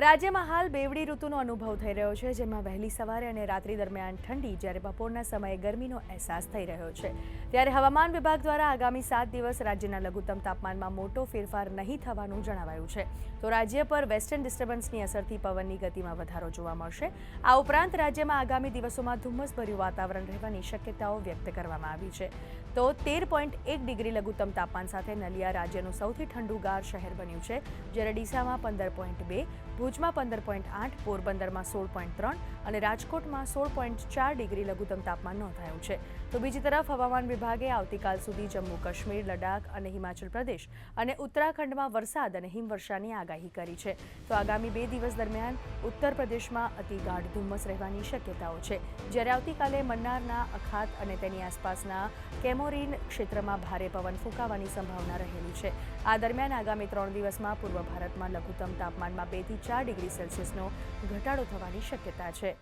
રાજ્યમાં હાલ બેવડી ઋતુનો અનુભવ થઈ રહ્યો છે, જેમાં વહેલી સવારે અને રાત્રિ દરમિયાન ઠંડી, જ્યારે બપોરના સમયે ગરમીનો અહેસાસ થઈ રહ્યો છે. ત્યારે હવામાન વિભાગ દ્વારા આગામી 7 દિવસ રાજ્યના લઘુત્તમ તાપમાનમાં મોટો ફેરફાર નહીં થવાનું જણાવાયું છે. તો રાજ્ય પર વેસ્ટર્ન ડિસ્ટર્બન્સની અસરથી પવનની ગતિમાં વધારો જોવા મળશે. આ ઉપરાંત રાજ્યમાં આગામી દિવસોમાં ધુમ્મસભર્યું વાતાવરણ રહેવાની શક્યતાઓ વ્યક્ત કરવામાં આવી છે. તો 13.1 ડિગ્રી લઘુત્તમ તાપમાન સાથે નલિયા રાજ્યનું સૌથી ઠંડુગાર શહેર બન્યું છે, જ્યારે ડીસામાં 15.2, ભુજમાં 15.8, પોરબંદરમાં 16.3 અને રાજકોટમાં 16.4 ડિગ્રી લઘુત્તમ તાપમાન નોંધાયું છે. તો બીજી તરફ હવામાન વિભાગે આવતીકાલ સુધી જમ્મુ કાશ્મીર, લદ્દાખ અને હિમાચલ પ્રદેશ અને ઉત્તરાખંડમાં વરસાદ અને હિમવર્ષાની આગાહી કરી છે. તો આગામી 2 દિવસ દરમિયાન ઉત્તર પ્રદેશમાં અતિગાઢ ધુમ્મસ રહેવાની શક્યતાઓ છે, જ્યારે આવતીકાલે મન્નારના અખાત અને તેની આસપાસના કેમોરીન ક્ષેત્રમાં ભારે પવન ફૂંકાવાની સંભાવના રહેલી છે. આ દરમિયાન આગામી 3 દિવસમાં પૂર્વ ભારતમાં લઘુત્તમ તાપમાનમાં 2 થી 4 ડિગ્રી સેલ્સિયસનો ઘટાડો થવાની શક્યતા છે.